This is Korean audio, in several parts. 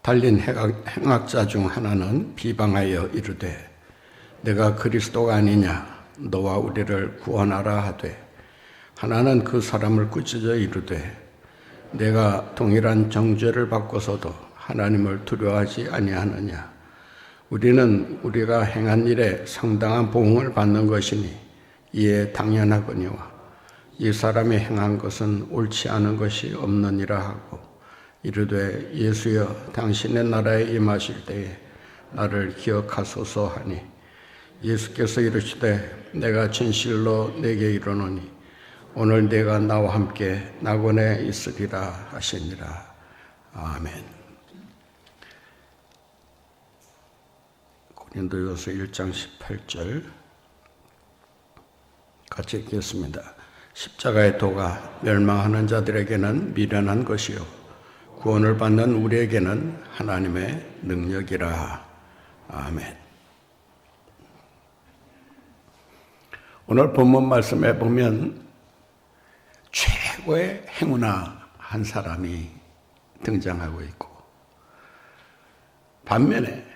달린 행악자 중 하나는 비방하여 이르되 내가 그리스도가 아니냐 너와 우리를 구원하라 하되 하나는 그 사람을 꾸짖어 이르되 내가 동일한 정죄를 받고서도 하나님을 두려워하지 아니하느냐 우리는 우리가 행한 일에 상당한 보응을 받는 것이니 이에 당연하거니와 이 사람이 행한 것은 옳지 않은 것이 없느니라 하고 이르되 예수여 당신의 나라에 임하실 때에 나를 기억하소서 하니 예수께서 이르시되 내가 진실로 내게 이르노니 오늘 내가 나와 함께 낙원에 있으리라 하시니라. 아멘. 고린도전서 1장 18절 같이 읽겠습니다. 십자가의 도가 멸망하는 자들에게는 미련한 것이요 구원을 받는 우리에게는 하나님의 능력이라. 아멘. 오늘 본문 말씀에 보면 최고의 행운아 한 사람이 등장하고 있고 반면에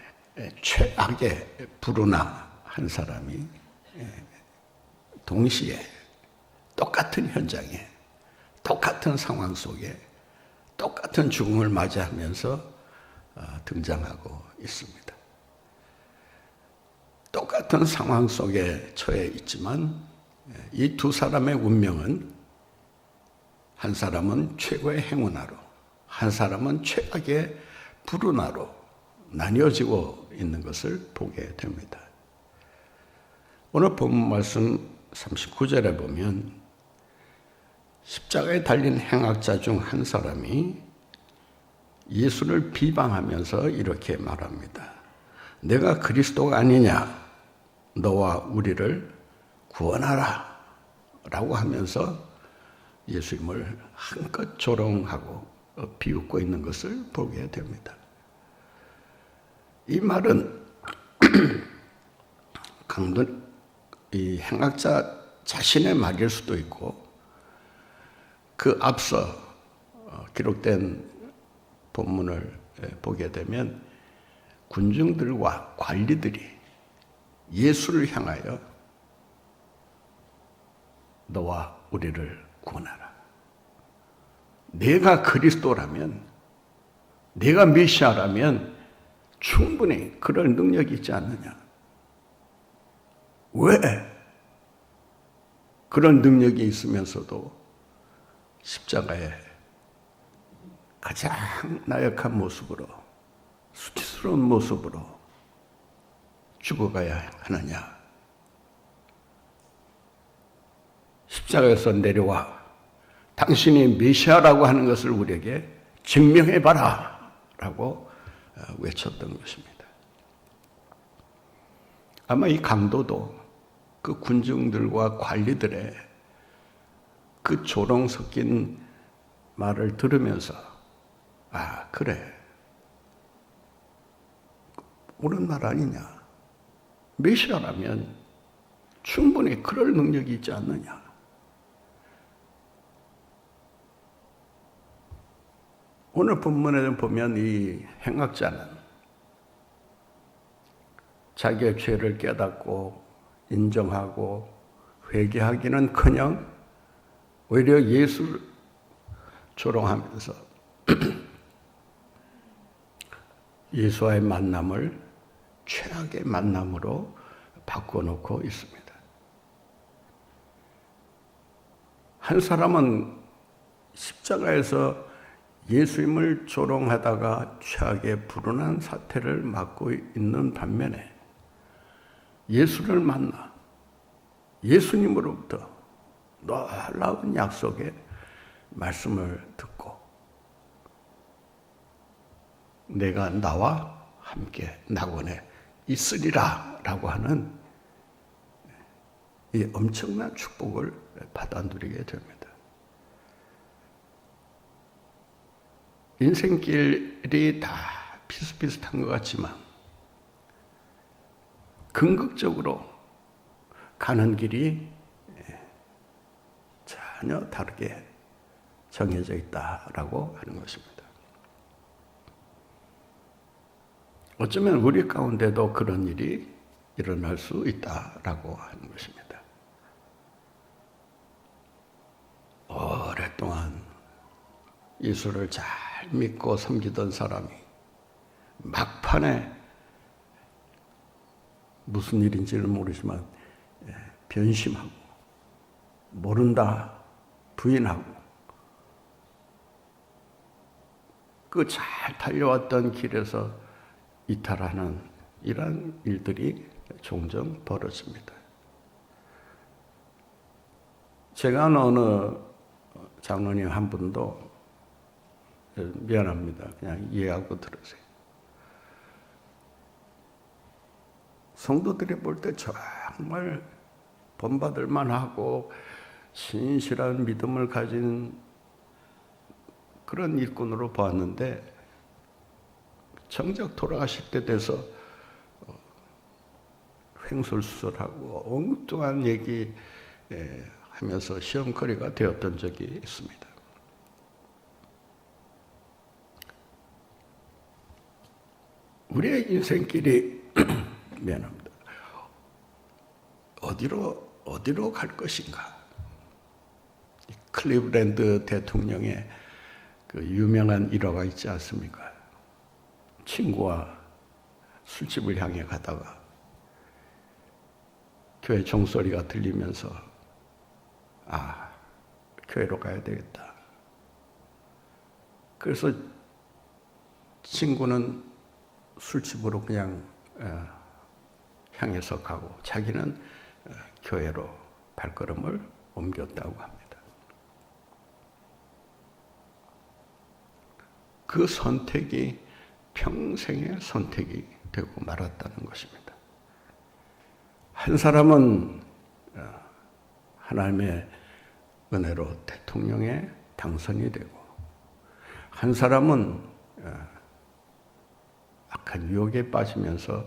최악의 불운아 한 사람이 동시에 똑같은 현장에 똑같은 상황 속에 똑같은 죽음을 맞이하면서 등장하고 있습니다. 똑같은 상황 속에 처해 있지만 이 두 사람의 운명은 한 사람은 최고의 행운아로 한 사람은 최악의 불운아로 나뉘어지고 있는 것을 보게 됩니다. 오늘 본문 말씀 39절에 보면 십자가에 달린 행악자 중 한 사람이 예수를 비방하면서 이렇게 말합니다. 내가 그리스도가 아니냐 너와 우리를 구원하라 라고 하면서 예수님을 한껏 조롱하고 비웃고 있는 것을 보게 됩니다. 이 말은 이 행악자 자신의 말일 수도 있고 그 앞서 기록된 본문을 보게 되면 군중들과 관리들이 예수를 향하여 너와 우리를 구원하라. 내가 그리스도라면, 내가 메시아라면 충분히 그럴 능력이 있지 않느냐. 왜 그런 능력이 있으면서도 십자가에 가장 나약한 모습으로, 수치스러운 모습으로 죽어가야 하느냐. 십자가에서 내려와 당신이 메시아라고 하는 것을 우리에게 증명해봐라 라고 외쳤던 것입니다. 아마 이 강도도 그 군중들과 관리들의 그 조롱 섞인 말을 들으면서 아 그래 옳은 말 아니냐. 메시아라면 충분히 그럴 능력이 있지 않느냐. 오늘 본문에 보면 이 행악자는 자기의 죄를 깨닫고 인정하고 회개하기는커녕 오히려 예수를 조롱하면서 예수와의 만남을 최악의 만남으로 바꿔놓고 있습니다. 한 사람은 십자가에서 예수님을 조롱하다가 최악의 불운한 사태를 맞고 있는 반면에 예수를 만나 예수님으로부터 놀라운 약속의 말씀을 듣고 내가 나와 함께 낙원에 있으리라 라고 하는 이 엄청난 축복을 받아 누리게 됩니다. 인생길이 다 비슷비슷한 것 같지만 궁극적으로 가는 길이 전혀 다르게 정해져 있다라고 하는 것입니다. 어쩌면 우리 가운데도 그런 일이 일어날 수 있다라고 하는 것입니다. 오랫동안 예수를 잘 믿고 섬기던 사람이 막판에 무슨 일인지는 모르지만 변심하고 모른다 부인하고 그 잘 달려왔던 길에서 이탈하는 이런 일들이 종종 벌어집니다. 제가 아는 어느 장로님 한 분도 미안합니다. 그냥 이해하고 들으세요. 성도들이 볼 때 정말 본받을 만하고 신실한 믿음을 가진 그런 일꾼으로 보았는데 정작 돌아가실 때 돼서 횡설수설하고 엉뚱한 얘기 하면서 시험거리가 되었던 적이 있습니다. 우리의 인생길이 미안합니다. 어디로 갈 것인가? 클리브랜드 대통령의 그 유명한 일화가 있지 않습니까? 친구와 술집을 향해 가다가 교회 종소리가 들리면서 교회로 가야 되겠다. 그래서 친구는 술집으로 그냥 향해서 가고 자기는 교회로 발걸음을 옮겼다고 합니다. 그 선택이 평생의 선택이 되고 말았다는 것입니다. 한 사람은 하나님의 은혜로 대통령에 당선이 되고 한 사람은 악한 유혹에 빠지면서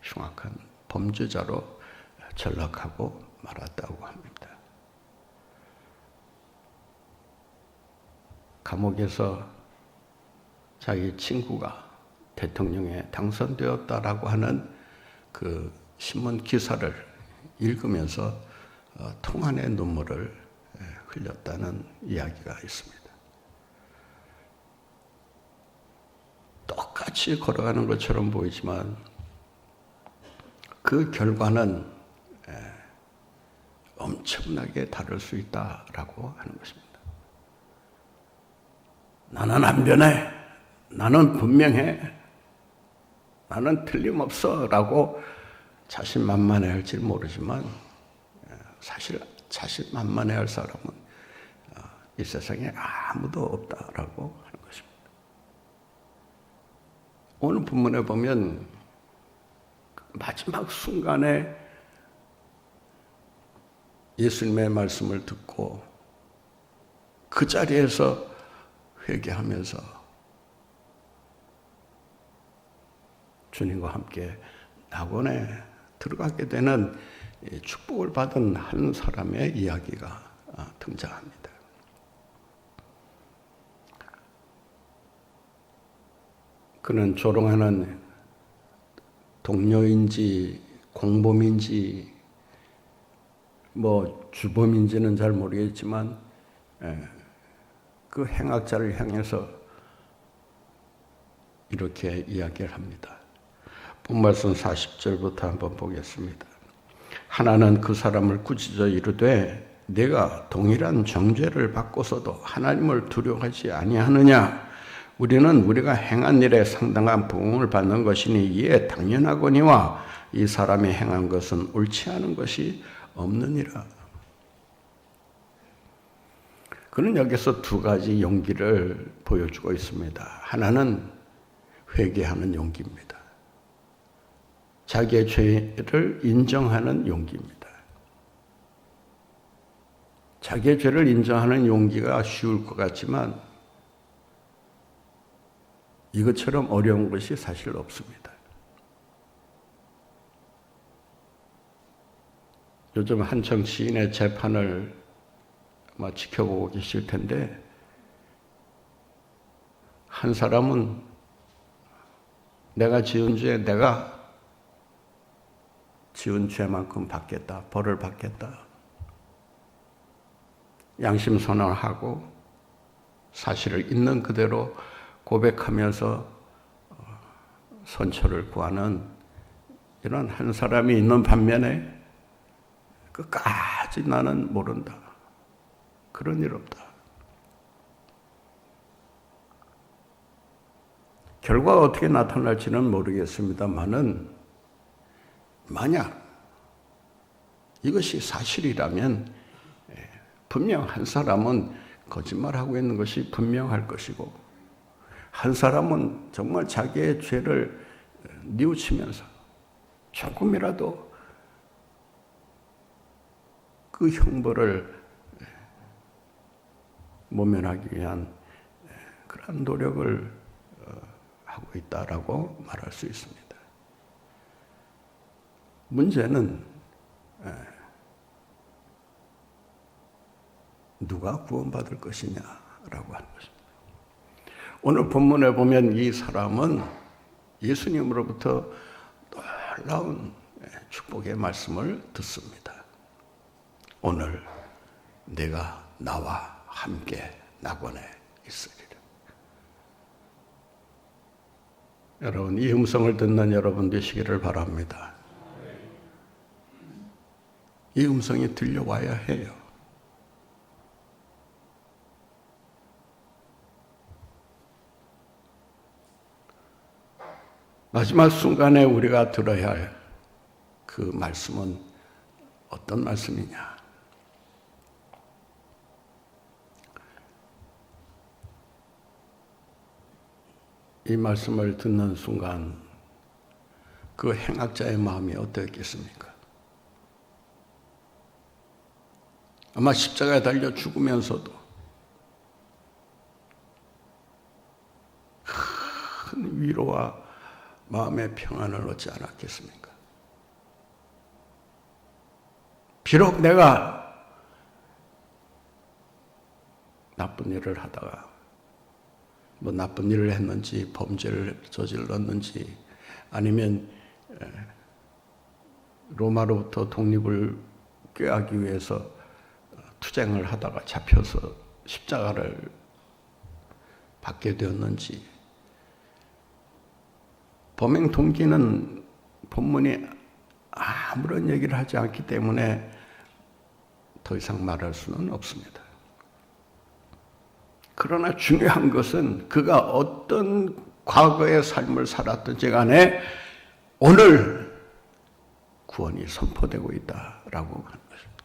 흉악한 범죄자로 전락하고 말았다고 합니다. 감옥에서 자기 친구가 대통령에 당선되었다라고 하는 그 신문 기사를 읽으면서 통한의 눈물을 흘렸다는 이야기가 있습니다. 똑같이 걸어가는 것처럼 보이지만 그 결과는 엄청나게 다를 수 있다라고 하는 것입니다. 나는 안 변해. 나는 분명해. 나는 틀림없어. 라고 자신만만해할지 모르지만 사실 자신만만해할 사람은 이 세상에 아무도 없다라고 하는 것입니다. 오늘 본문에 보면 마지막 순간에 예수님의 말씀을 듣고 그 자리에서 회개하면서 주님과 함께 낙원에 들어가게 되는 축복을 받은 한 사람의 이야기가 등장합니다. 그는 조롱하는 동료인지 공범인지 주범인지는 잘 모르겠지만 그 행악자를 향해서 이렇게 이야기를 합니다. 본말씀 40절부터 한번 보겠습니다. 하나는 그 사람을 꾸짖어 이르되 내가 동일한 정죄를 받고서도 하나님을 두려워하지 아니하느냐? 우리는 우리가 행한 일에 상당한 보응을 받는 것이니 이에 당연하거니와 이 사람이 행한 것은 옳지 않은 것이 없느니라. 그는 여기서 두 가지 용기를 보여주고 있습니다. 하나는 회개하는 용기입니다. 자기의 죄를 인정하는 용기입니다. 자기의 죄를 인정하는 용기가 쉬울 것 같지만 이것처럼 어려운 것이 사실 없습니다. 요즘 한청 시인의 재판을 아마 지켜보고 계실 텐데 한 사람은 내가 지은 죄, 내가 지은 죄만큼 받겠다. 벌을 받겠다. 양심 선언하고 사실을 있는 그대로 고백하면서 선처를 구하는 이런 한 사람이 있는 반면에 끝까지 나는 모른다. 그런 일 없다. 결과가 어떻게 나타날지는 모르겠습니다만은 만약 이것이 사실이라면 분명 한 사람은 거짓말하고 있는 것이 분명할 것이고 한 사람은 정말 자기의 죄를 뉘우치면서 조금이라도 그 형벌을 모면하기 위한 그런 노력을 하고 있다라고 말할 수 있습니다. 문제는 누가 구원받을 것이냐라고 하는 것입니다. 오늘 본문에 보면 이 사람은 예수님으로부터 놀라운 축복의 말씀을 듣습니다. 오늘 내가 나와 함께 낙원에 있으리라. 여러분, 이 음성을 듣는 여러분 되시기를 바랍니다. 이 음성이 들려와야 해요. 마지막 순간에 우리가 들어야 할 그 말씀은 어떤 말씀이냐? 이 말씀을 듣는 순간 그 행악자의 마음이 어떻겠습니까? 아마 십자가에 달려 죽으면서도 큰 위로와 마음의 평안을 얻지 않았겠습니까? 비록 내가 나쁜 일을 하다가 나쁜 일을 했는지 범죄를 저질렀는지 아니면 로마로부터 독립을 꾀하기 위해서 투쟁을 하다가 잡혀서 십자가를 받게 되었는지 범행 동기는 본문이 아무런 얘기를 하지 않기 때문에 더 이상 말할 수는 없습니다. 그러나 중요한 것은 그가 어떤 과거의 삶을 살았든지 간에 오늘 구원이 선포되고 있다라고 하는 것입니다.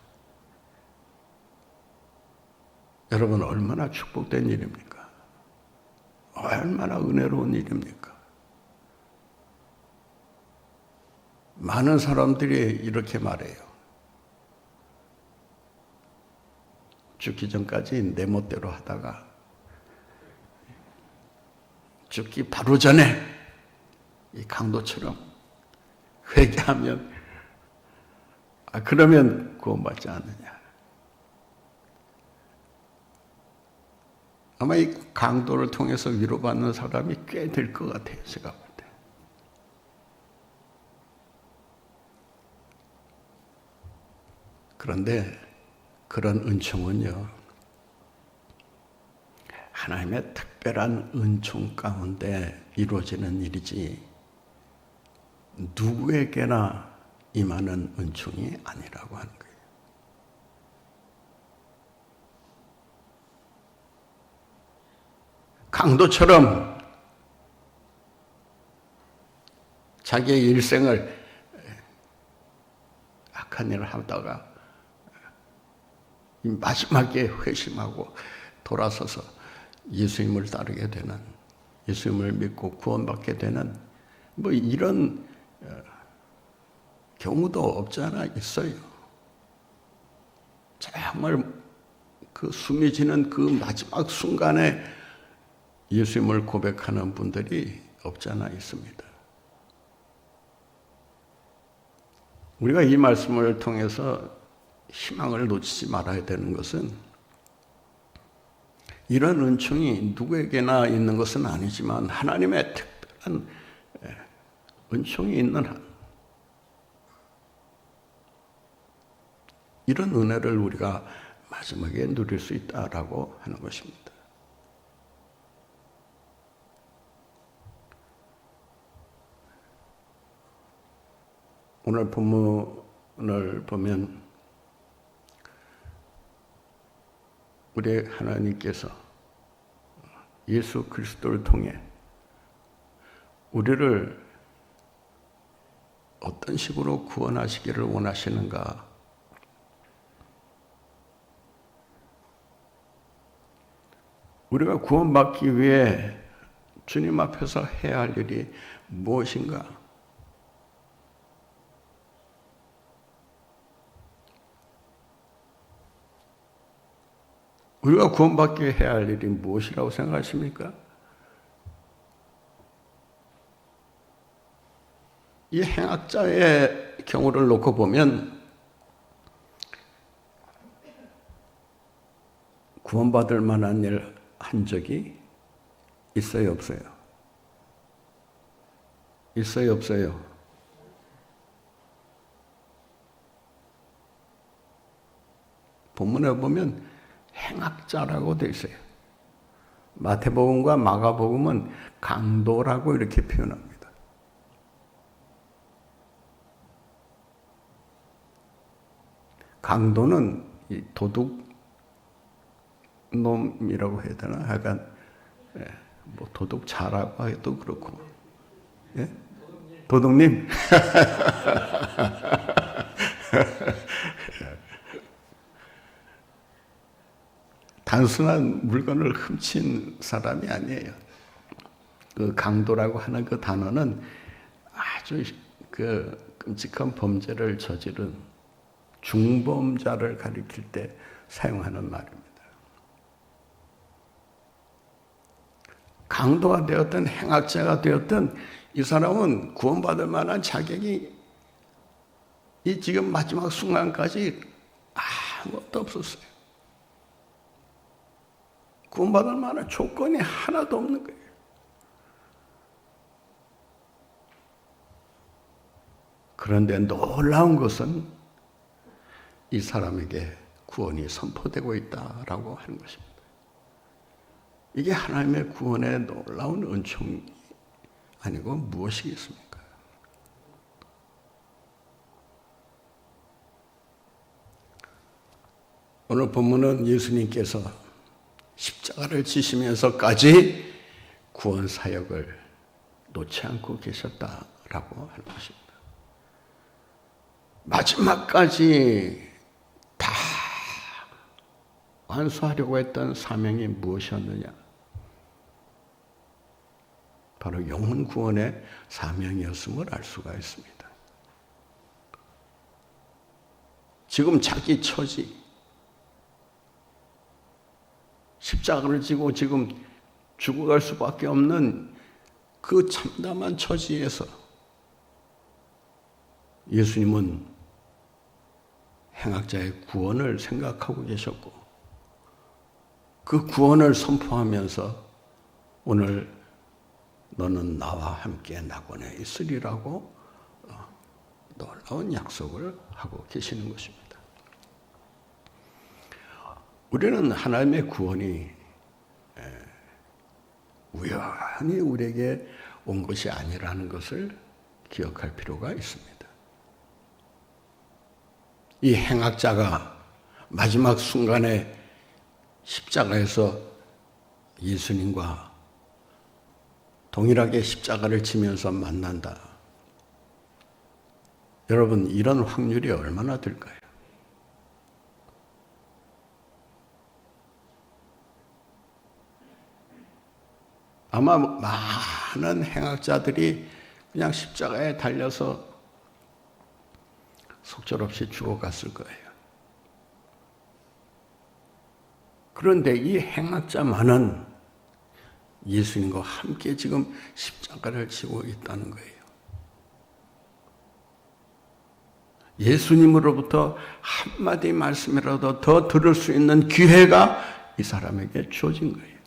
여러분, 얼마나 축복된 일입니까? 얼마나 은혜로운 일입니까? 많은 사람들이 이렇게 말해요. 죽기 전까지 내 멋대로 하다가 죽기 바로 전에 이 강도처럼 회개하면 그러면 구원받지 않느냐. 아마 이 강도를 통해서 위로받는 사람이 꽤 될 것 같아요. 제가 볼 때. 그런데 그런 은총은요, 하나님의 특별한 은총 가운데 이루어지는 일이지 누구에게나 임하는 은총이 아니라고 하는 거예요. 강도처럼 자기의 일생을 악한 일을 하다가 마지막에 회심하고 돌아서서 예수님을 따르게 되는, 예수님을 믿고 구원받게 되는 이런 경우도 없지 않아 있어요. 정말 그 숨이 지는 그 마지막 순간에 예수님을 고백하는 분들이 없지 않아 있습니다. 우리가 이 말씀을 통해서 희망을 놓치지 말아야 되는 것은 이런 은총이 누구에게나 있는 것은 아니지만 하나님의 특별한 은총이 있는 한 이런 은혜를 우리가 마지막에 누릴 수 있다라고 하는 것입니다. 오늘 본문을 보면 우리 하나님께서 예수 그리스도를 통해 우리를 어떤 식으로 구원하시기를 원하시는가? 우리가 구원받기 위해 주님 앞에서 해야 할 일이 무엇인가? 우리가 구원받기 위해 해야 할 일이 무엇이라고 생각하십니까? 이 행악자의 경우를 놓고 보면 구원받을 만한 일 한 적이 있어요, 없어요? 있어요, 없어요? 본문에 보면 행악자라고 되어 있어요. 마태복음과 마가복음은 강도라고 이렇게 표현합니다. 강도는 이 도둑놈이라고 해야 되나? 약간 뭐 도둑자라고 해도 그렇고, 예? 도둑님. 단순한 물건을 훔친 사람이 아니에요. 그 강도라고 하는 그 단어는 아주 그 끔찍한 범죄를 저지른 중범자를 가리킬 때 사용하는 말입니다. 강도가 되었든 행악자가 되었든 이 사람은 구원받을 만한 자격이 이 지금 마지막 순간까지 아무것도 없었어요. 구원받을 만한 조건이 하나도 없는 거예요. 그런데 놀라운 것은 이 사람에게 구원이 선포되고 있다라고 하는 것입니다. 이게 하나님의 구원의 놀라운 은총이 아니고 무엇이겠습니까? 오늘 본문은 예수님께서 십자가를 지시면서까지 구원 사역을 놓지 않고 계셨다라고 하는 것입니다. 마지막까지 다 완수하려고 했던 사명이 무엇이었느냐? 바로 영혼 구원의 사명이었음을 알 수가 있습니다. 지금 자기 처지, 십자가를 지고 지금 죽어갈 수밖에 없는 그 참담한 처지에서 예수님은 행악자의 구원을 생각하고 계셨고 그 구원을 선포하면서 오늘 너는 나와 함께 낙원에 있으리라고 놀라운 약속을 하고 계시는 것입니다. 우리는 하나님의 구원이 우연히 우리에게 온 것이 아니라는 것을 기억할 필요가 있습니다. 이 행악자가 마지막 순간에 십자가에서 예수님과 동일하게 십자가를 지면서 만난다. 여러분, 이런 확률이 얼마나 될까요? 아마 많은 행악자들이 그냥 십자가에 달려서 속절없이 죽어갔을 거예요. 그런데 이 행악자만은 예수님과 함께 지금 십자가를 지고 있다는 거예요. 예수님으로부터 한마디 말씀이라도 더 들을 수 있는 기회가 이 사람에게 주어진 거예요.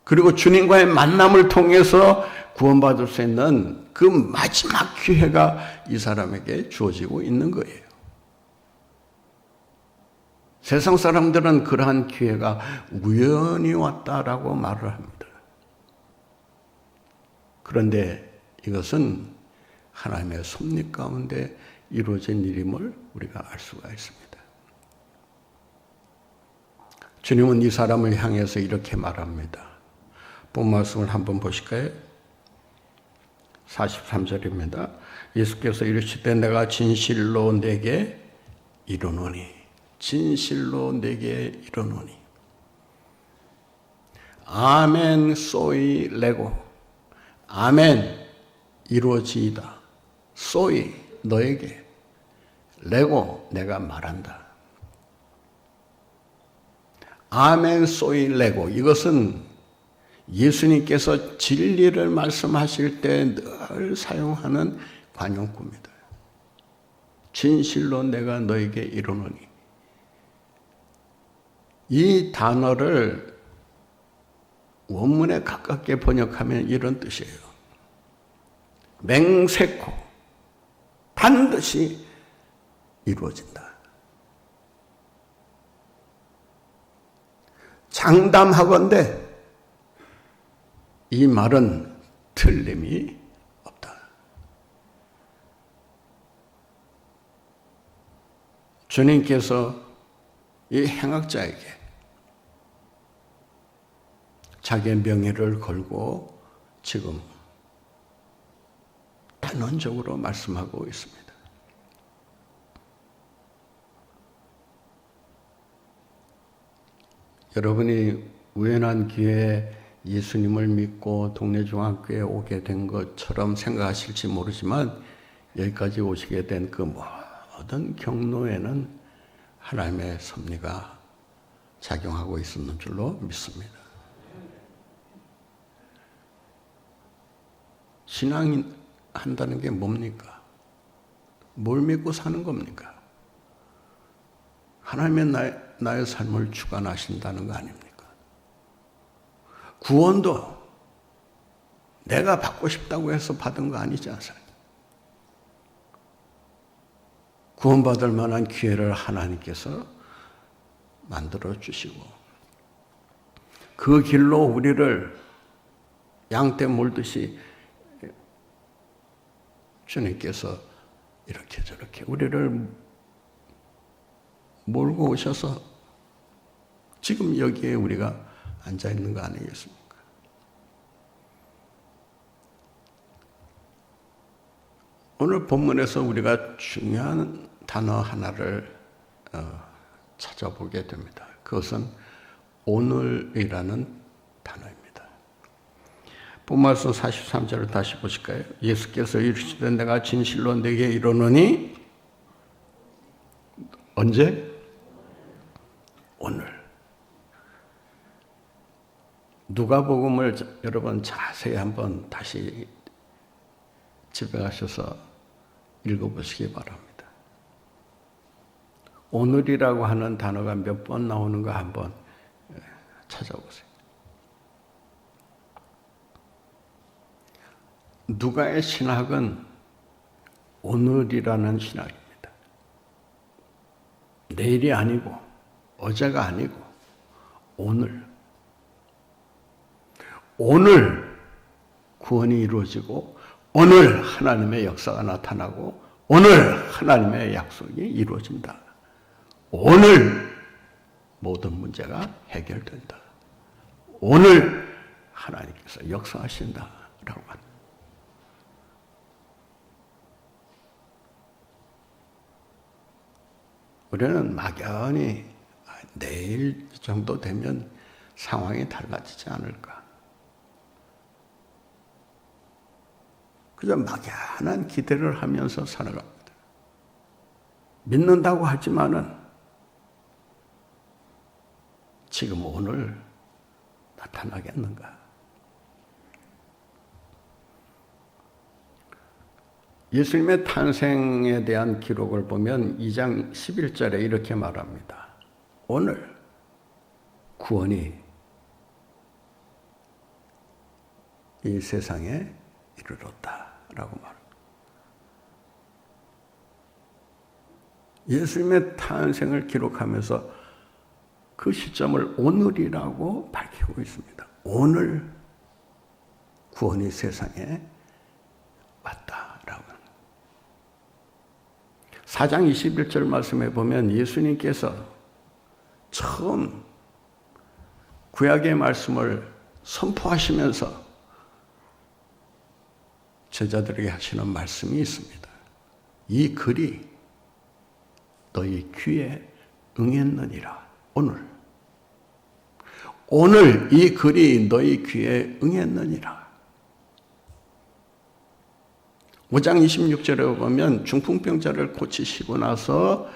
그리고 주님과의 만남을 통해서 구원받을 수 있는 그 마지막 기회가 이 사람에게 주어지고 있는 거예요. 세상 사람들은 그러한 기회가 우연히 왔다라고 말을 합니다. 그런데 이것은 하나님의 섭리 가운데 이루어진 일임을 우리가 알 수가 있습니다. 주님은 이 사람을 향해서 이렇게 말합니다. 본 말씀을 한번 보실까요? 43절입니다. 예수께서 이르시되 내가 진실로 내게 이르노니 진실로 내게 이르노니 아멘 소이 레고 아멘 이루어지이다 소이 너에게 레고 내가 말한다. 아멘 소이 레고 이것은 예수님께서 진리를 말씀하실 때 늘 사용하는 관용구입니다. 진실로 내가 너에게 이르노니 이 단어를 원문에 가깝게 번역하면 이런 뜻이에요. 맹세코 반드시 이루어진다. 장담하건대 이 말은 틀림이 없다. 주님께서 이 행악자에게 자기의 명예를 걸고 지금 단언적으로 말씀하고 있습니다. 여러분이 우연한 기회에 예수님을 믿고 동네 중학교에 오게 된 것처럼 생각하실지 모르지만 여기까지 오시게 된 그 모든 경로에는 하나님의 섭리가 작용하고 있었는 줄로 믿습니다. 신앙이 한다는 게 뭡니까? 뭘 믿고 사는 겁니까? 하나님의 나의 삶을 주관하신다는 거 아닙니까? 구원도 내가 받고 싶다고 해서 받은 거 아니지 않습니까? 구원받을 만한 기회를 하나님께서 만들어 주시고 그 길로 우리를 양떼 몰듯이 주님께서 이렇게 저렇게 우리를 몰고 오셔서 지금 여기에 우리가 앉아 있는 거 아니겠습니까? 오늘 본문에서 우리가 중요한 단어 하나를 찾아보게 됩니다. 그것은 오늘이라는 단어입니다. 본말씀 43절을 다시 보실까요? 예수께서 이르시되 내가 진실로 내게 이르노니 언제? 오늘. 누가복음을 여러분 자세히 한번 다시 집에 가셔서 읽어보시기 바랍니다. 오늘이라고 하는 단어가 몇 번 나오는가 한번 찾아보세요. 누가의 신학은 오늘이라는 신학입니다. 내일이 아니고 어제가 아니고 오늘. 오늘 구원이 이루어지고 오늘 하나님의 역사가 나타나고 오늘 하나님의 약속이 이루어진다. 오늘 모든 문제가 해결된다. 오늘 하나님께서 역사하신다라고 합니다. 우리는 막연히 내일 정도 되면 상황이 달라지지 않을까. 그저 막연한 기대를 하면서 살아갑니다. 믿는다고 하지만은 지금 오늘 나타나겠는가? 예수님의 탄생에 대한 기록을 보면 2장 11절에 이렇게 말합니다. 오늘 구원이 이 세상에 이르렀다라고 말합니다. 예수님의 탄생을 기록하면서 그 시점을 오늘이라고 밝히고 있습니다. 오늘 구원이 세상에 왔다라고. 4장 21절 말씀에 보면 예수님께서 처음 구약의 말씀을 선포하시면서 제자들에게 하시는 말씀이 있습니다. 이 글이 너희 귀에 응했느니라. 오늘 이 글이 너희 귀에 응했느니라. 5장 26절에 보면 중풍병자를 고치시고 나서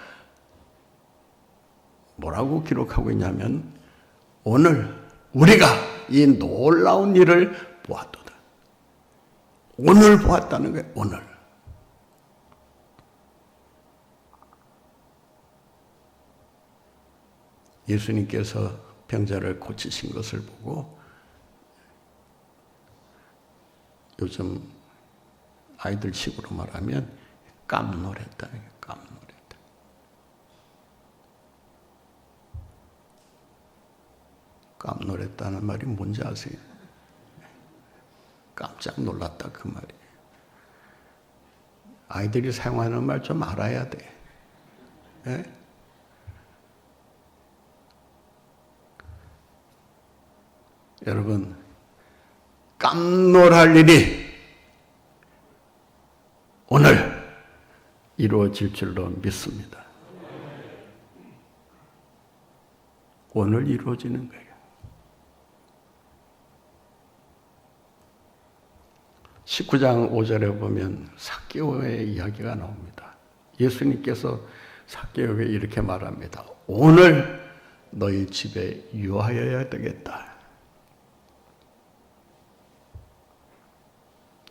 뭐라고 기록하고 있냐면 오늘 우리가 이 놀라운 일을 보았도다. 오늘 보았다는 거예요. 오늘. 예수님께서 병자를 고치신 것을 보고 요즘 아이들 식으로 말하면 깜놀했다는 거예요. 깜놀했다. 깜놀했다는 말이 뭔지 아세요? 깜짝 놀랐다 그 말이에요. 아이들이 사용하는 말 좀 알아야 돼. 네? 여러분, 깜놀할 일이 오늘 이루어질 줄로 믿습니다. 오늘 이루어지는 거예요. 19장 5절에 보면 삭개오의 이야기가 나옵니다. 예수님께서 삭개오에게 이렇게 말합니다. 오늘 너희 집에 유하여야 되겠다.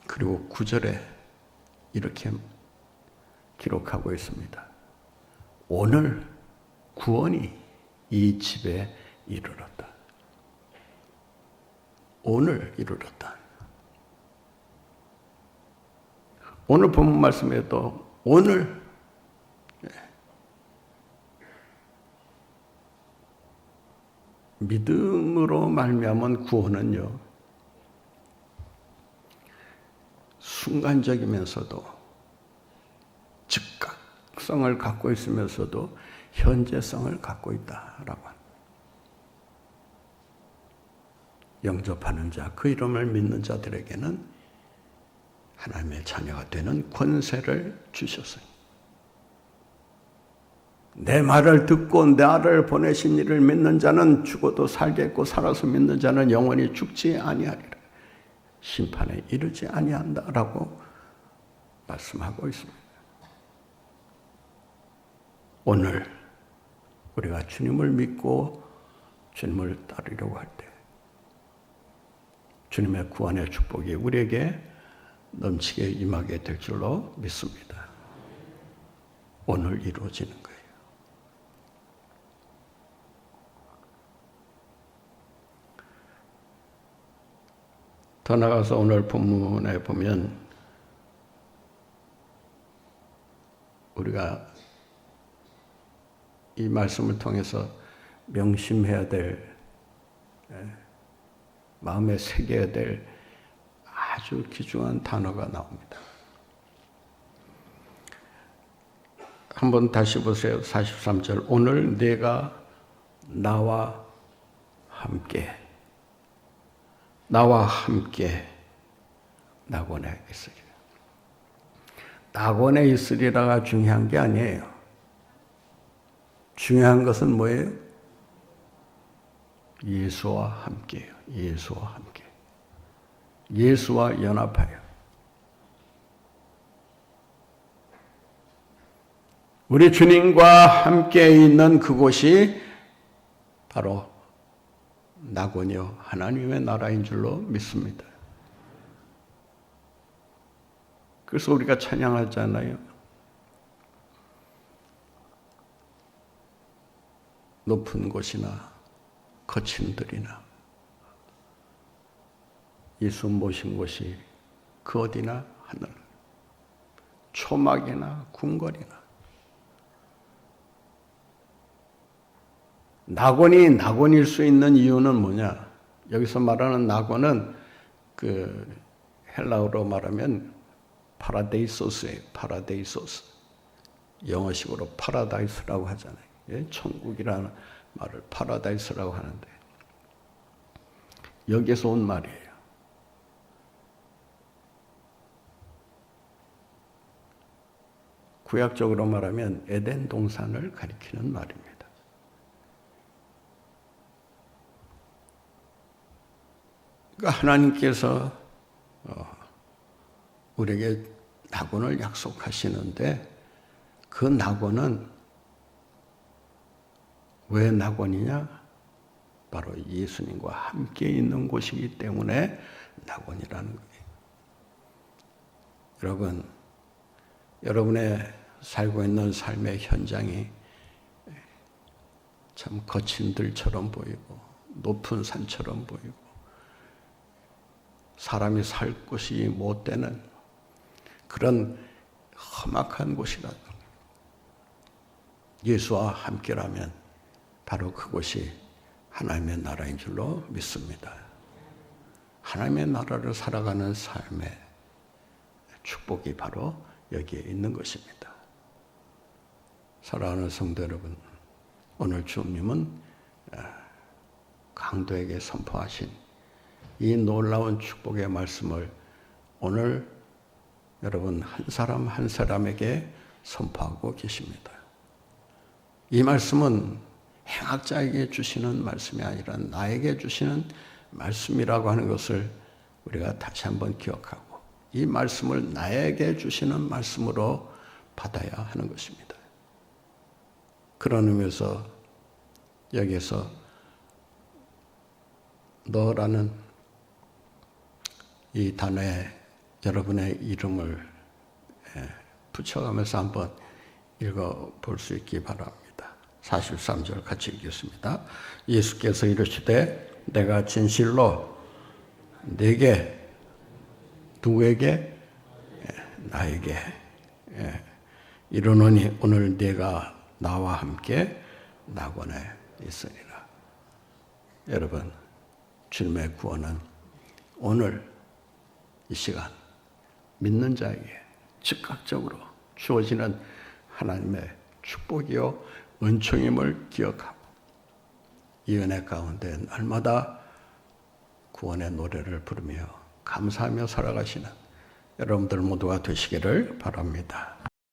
그리고 9절에 이렇게 기록하고 있습니다. 오늘 구원이 이 집에 이르렀다. 오늘 이르렀다. 오늘 본문 말씀에도 오늘 믿음으로 말미암은 구원은요, 순간적이면서도 즉각성을 갖고 있으면서도 현재성을 갖고 있다라고 합니다. 영접하는 자, 그 이름을 믿는 자들에게는 하나님의 자녀가 되는 권세를 주셨어요. 내 말을 듣고 나를 보내신 이를 믿는 자는 죽어도 살겠고 살아서 믿는 자는 영원히 죽지 아니하리라. 심판에 이르지 아니한다라고 말씀하고 있습니다. 오늘 우리가 주님을 믿고 주님을 따르려고 할 때 주님의 구원의 축복이 우리에게 넘치게 임하게 될 줄로 믿습니다. 오늘 이루어지는 거예요. 더 나아가서 오늘 본문에 보면 우리가 이 말씀을 통해서 명심해야 될, 마음에 새겨야 될 아주 귀중한 단어가 나옵니다. 한번 다시 보세요. 43절. 오늘 내가 나와 함께 낙원에 있으리라. 낙원에 있으리라가 중요한 게 아니에요. 중요한 것은 뭐예요? 예수와 함께예요. 예수와 함께. 예수와 연합하여. 우리 주님과 함께 있는 그곳이 바로 낙원이요, 하나님의 나라인 줄로 믿습니다. 그래서 우리가 찬양하잖아요. 높은 곳이나 거친 들이나 예수 모신 곳이 그 어디나 하늘, 초막이나 궁궐이나. 낙원이 낙원일 수 있는 이유는 뭐냐? 여기서 말하는 낙원은 그 헬라어로 말하면 파라데이소스예요. 파라데이소스. 영어식으로 파라다이스라고 하잖아요. 예? 천국이라는 말을 파라다이스라고 하는데 여기서 온 말이에요. 구약적으로 말하면 에덴 동산을 가리키는 말입니다. 그러니까 하나님께서 우리에게 낙원을 약속하시는데 그 낙원은 왜 낙원이냐? 바로 예수님과 함께 있는 곳이기 때문에 낙원이라는 거예요. 여러분, 여러분의 살고 있는 삶의 현장이 참 거친 들처럼 보이고 높은 산처럼 보이고 사람이 살 곳이 못 되는 그런 험악한 곳이라도 예수와 함께라면 바로 그곳이 하나님의 나라인 줄로 믿습니다. 하나님의 나라를 살아가는 삶의 축복이 바로 여기에 있는 것입니다. 사랑하는 성도 여러분, 오늘 주님은 강도에게 선포하신 이 놀라운 축복의 말씀을 오늘 여러분 한 사람 한 사람에게 선포하고 계십니다. 이 말씀은 행악자에게 주시는 말씀이 아니라 나에게 주시는 말씀이라고 하는 것을 우리가 다시 한번 기억하고 이 말씀을 나에게 주시는 말씀으로 받아야 하는 것입니다. 그런 의미에서 여기에서 너라는 이 단어에 여러분의 이름을 붙여가면서 한번 읽어볼 수 있기 바랍니다. 43절 같이 읽겠습니다. 예수께서 이르시되 내가 진실로 네게 누구에게? 나에게 이르노니 오늘 네가 나와 함께 낙원에 있으리라. 여러분, 주님의 구원은 오늘 이 시간 믿는 자에게 즉각적으로 주어지는 하나님의 축복이요 은총임을 기억하고 이 은혜 가운데 날마다 구원의 노래를 부르며 감사하며 살아가시는 여러분들 모두가 되시기를 바랍니다.